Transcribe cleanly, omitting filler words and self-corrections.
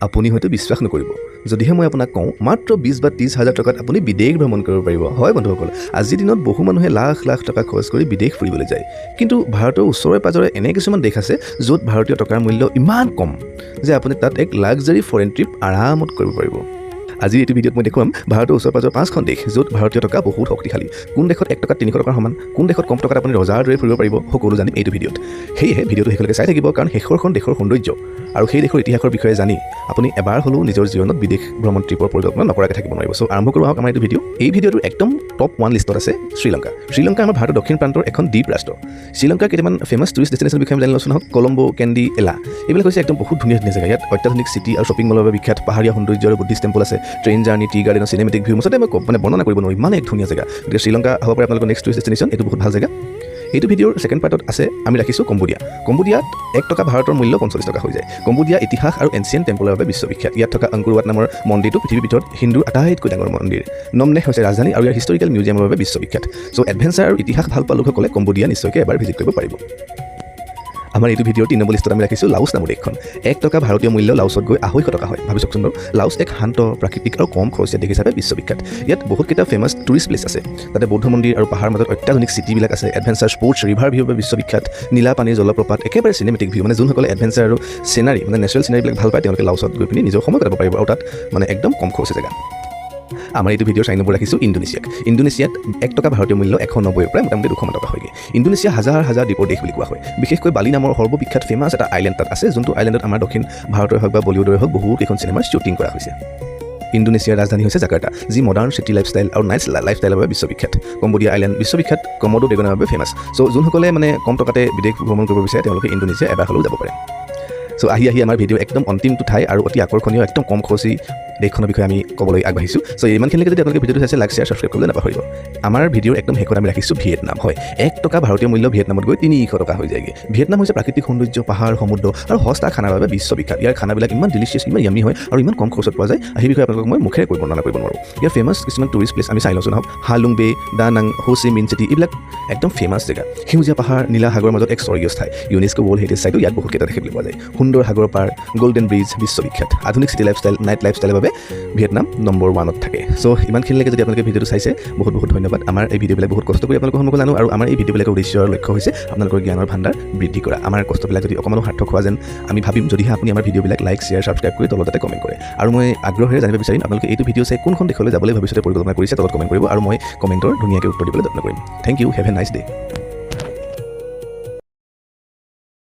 আপুনি হয়তো বিশ্বাস নকৰিব যদিহে মই আপোনাক কওঁ মাত্ৰ 20 বা 30 হাজাৰ টকাত আপুনি বিদেশ ভ্ৰমণ কৰিব পাৰিব হয় বন্ধুসকল আজিৰ দিনত বহু মানুহে লাখ লাখ টকা খৰচ কৰি বিদেশ ফুৰিবলৈ যায় কিন্তু ভাৰতৰ ওচৰে পাজৰে এনে কিছুমান দেশ আছে য'ত ভাৰতীয় টকাৰ মূল্য ইমান কম যে আপুনি তাত এক লাক্সাৰী ফৰেন ট্ৰিপ আৰামত কৰিব পাৰিব আজি এই ভিডিঅ'ত মই দেখুৱাম ভাৰতৰ ওচৰ পাজৰ 5খন দেশ য'ত ভাৰতীয় টকা বহুত শক্তিশালী কোন দেশত 1 টকাত 300 টকাৰ সমান কোন দেশত কম টকাত আপুনি ৰজাৰ দৰে ফুৰিব পাৰিব সকলো জানিম এইটো ভিডিঅ'ত সেয়েহে ভিডিঅ'টো শেষলৈকে চাই থাকিব কাৰণ শেষৰখন দেশৰ সৌন্দৰ্য আৰু সেই দেশৰ ইতিহাসৰ বিষয়ে জানি আপুনি এবাৰ হ'লেও নিজৰ জীৱনত বিদেশ ভ্ৰমণ ট্ৰিপৰ পৰিকল্পনা নকৰাকৈ থাকিব নোৱাৰিব সো আৰম্ভ কৰোঁ আমাৰ এইটো ভিডিঅ' এই ভিডিঅ'টোৰ একদম টপ 1 লিষ্টত আছে শ্ৰীলংকা আমাৰ ভাৰতৰ দক্ষিণ প্ৰান্তৰ এখন দ্বীপ ৰাষ্ট্ৰ শ্ৰীলংকাৰ কেইটামান ফেমাছ টুৰিষ্ট ডেষ্টিনেশ্যনৰ বিষয়ে জানি লৈছোঁ নহওক কলম্বো কেণ্ডি এলা এইবিলাক হৈছে একদম বহুত ধুনীয়া ধুনীয়া জেগা ইয়াত অত্যাধুনিক চিটি আৰু শ্বপিং মলৰ বাবে বিখ্যাত পাহাৰীয়া সৌন্দৰ্য আৰু বুদ্ধিষ্ট টেম্পল আছে ট্ৰেইন জাৰ্ণি টি গাৰ্ডেনৰ চিনেমেটিক ভিউ মুঠতে মই মানে বৰ্ণনা কৰিব নোৱাৰোঁ ইমান এক ধুনীয়া জেগা গতিকে শ্ৰীলংকা হ'ব পাৰে আপোনালোকৰ নেক্সট টুৰিষ্ট ডেষ্টিনেশ্যন এইটো বহুত ভাল জেগা এইটো ভিডিঅ'ৰ ছেকেণ্ড পাৰ্টত আছে আমি ৰাখিছোঁ কম্বোডিয়াত 1 টকা ভাৰতৰ মূল্য 45 টকা হৈ যায় কম্বোডিয়া ইতিহাস আৰু এনচিয়েণ্ট টেম্পলৰ বাবে বিশ্ববিখ্যাত ইয়াত থকা অংকুৰৱাট নামৰ মন্দিৰটো পৃথিৱীৰ ভিতৰত হিন্দুৰ আটাইতকৈ ডাঙৰ মন্দিৰ নমনেহ হৈছে ৰাজধানী আৰু ইয়াৰ হিষ্টৰিকেল মিউজিয়ামৰ বাবে বিশ্ববিখ্যাত চ' এডভেঞ্চাৰ আৰু ইতিহাস ভাল পোৱা লোকসকলে কম্বোডিয়া নিশ্চয়কৈ এবাৰ ভিজিট কৰিব পাৰিব আমাৰ এইটো ভিডিঅ'ৰ 3 নম্বৰ লিষ্টত আমি ৰাখিছোঁ লাওছ নামৰ দেশখন 1 টকা ভাৰতীয় মূল্য লাওছত গৈ 250 টকা হয় ভাবি চাওকচোন বাৰু লাওছ এক শান্ত প্ৰাকৃতিক আৰু কম খৰচীয়া দেশ হিচাপে বিশ্ববিখ্যাত ইয়াত বহুতকেইটা ফেমাছ টুৰিষ্ট প্লেচ আছে তাতে বৌদ্ধ মন্দিৰ আৰু পাহাৰ মাজত অত্যাধুনিক চিটিবিলাক আছে এডভেঞ্চাৰ স্পৰ্টছ ৰিভাৰ ভিউৰ বাবে বিশ্ববিখ্যাত নীলা পানীৰ জলপ্ৰপাত একেবাৰে চিনেমেটিক ভিউ মানে যোনসকলে এডভেঞ্চাৰ আৰু চিনাৰী মানে নেচাৰেল চিনাৰীবিলাক ভাল পায় তেওঁলোকে লাওছত গৈ পিনি নিজৰ সময় কটাব পাৰিব আৰু তাত মানে একদম কম খৰচী জেগা আমাৰ এইটো ভিডিঅ'ৰ 4 নম্বৰ ৰাখিছোঁ ইণ্ডোনেছিয়াত 1 টকা ভাৰতীয় মূল্য 190 পৰা মোটামুটি 200 টকা হয়গৈ ইণ্ডোনেছিয়া হাজাৰ হাজাৰ দ্বীপৰ দেশ বুলি কোৱা হয় বিশেষকৈ বালি নামৰ সৰ্ববিখ্যাত ফেমাছ এটা আইলেণ্ড তাত আছে যোনটো আইলেণ্ডত আমাৰ দক্ষিণ ভাৰতৰে হওক বা বলিউডৰে হওক বহু কেইখন চিনেমাৰ শ্বুটিং কৰা হৈছে ইণ্ডোনেছিয়াৰ ৰাজধানী হৈছে জাকাৰ্টা যি মডাৰ্ণ চিটি লাইফষ্টাইল আৰু নাইট লাইফষ্টাইলৰ বাবে বিশ্ববিখ্যাত কম্বোডিয়া আইলেণ্ড বিশ্ববিখ্যাত কমোডো ড্ৰেগনৰ বাবে ফেমাছ চ' যোনসকলে মানে কম টকাতে বিদেশ ভ্ৰমণ কৰিব বিচাৰে তেওঁলোকে ইণ্ডোনেছিয়া এবাৰ হ'লেও যাব পাৰে চ' আহি আমাৰ ভিডিঅ' একদম অন্তিমটো ঠাই আৰু অতি আকৰ্ষণীয় একদম কম খৰচী দেশখনৰ বিষয়ে আমি ক'বলৈ আগবাঢ়িছোঁ চ' ইমানখিনিলৈকে যদি আপোনালোকে ভিডিঅ'টো চাইছে লাইক শ্বেয়াৰ ছাবস্ক্ৰাইব কৰিবলৈ নাপাহৰিব আমাৰ ভিডিঅ'ৰ একদম শেষত আমি ৰাখিছোঁ ভিয়েটনাম হয় 1 টকা ভাৰতীয় মূল্য ভিয়েটনামত গৈ 300 টকা হৈ যায়গৈ ভিয়েটনাম হৈছে প্ৰাকৃতিক সৌন্দৰ্য পাহাৰ সমুদ্ৰ আৰু সস্তা খানাৰ বাবে বিশ্ববিখ্যাত ইয়াৰ খানাবিলাক ইমান ডিলিচিয়াছ ইমান য়ামি হয় আৰু ইমান কম খৰচত পোৱা যায় সেই বিষয়ে আপোনালোকক মই মুখেৰে কৈ বৰ্ণনা কৰিব নোৱাৰোঁ ইয়াৰ ফেমাছ কিছুমান টুৰিষ্ট প্লেচ আমি চাই লৈছোঁ নহওক হালুং বে দানাং হোচি মিন চিটি এইবিলাক একদম ফেমাছ জেগা সেউজীয়া পাহাৰ নীলা সাগৰৰ মাজত এক স্বৰ্গীয় ঠাই ইউনেস্কো ৱৰ্ল্ড হেৰিটেজ চাইটো ইয়াত বহুতকেইটা দেখিবলৈ পোৱা যায় সুন্দৰ সাগৰ পাৰ গোল্ডেন ব্ৰিজ বিশ্ববিখ্যাত আধুনিক চিটি লাইফষ্টাইল নাইট লাইফষ্টাইলৰ বাবে ভিয়েটনাম নম্বৰ 1ত থাকে চ' ইমানখিনিলৈকে যদি আপোনালোকে ভিডিঅ'টো চাইছে বহুত বহুত ধন্যবাদ আমাৰ এই ভিডিঅ'বিলাক বহুত কষ্ট কৰি আপোনালোকৰ সন্মুখত আনো আৰু আমাৰ এই ভিডিঅ'বিলাকৰ উদ্দেশ্য আৰু লক্ষ্য হৈছে আপোনালোকৰ জ্ঞানৰ ভাণ্ডাৰ বৃদ্ধি কৰা আমাৰ কষ্টবিলাক যদি অকণমানো সাৰ্থক হোৱা যেন আমি ভাবিম যদিহে আপুনি আমাৰ ভিডিঅ'বিলাক লাইক শ্বেয়াৰ ছাবস্ক্ৰাইব কৰি তলতে কমেণ্ট কৰে আৰু মই আগ্ৰহেৰে জানিব বিচাৰিম আপোনালোকে এইটো ভিডিঅ' চাই কোনখন দেশলৈ যাবলৈ ভৱিষ্যতে পৰিকল্পনা কৰিছে তলত কমেণ্ট কৰিব আৰু মই কমেণ্টৰ ধুনীয়াকৈ উত্তৰ দিবলৈ যত্ন কৰিম thank you have a nice day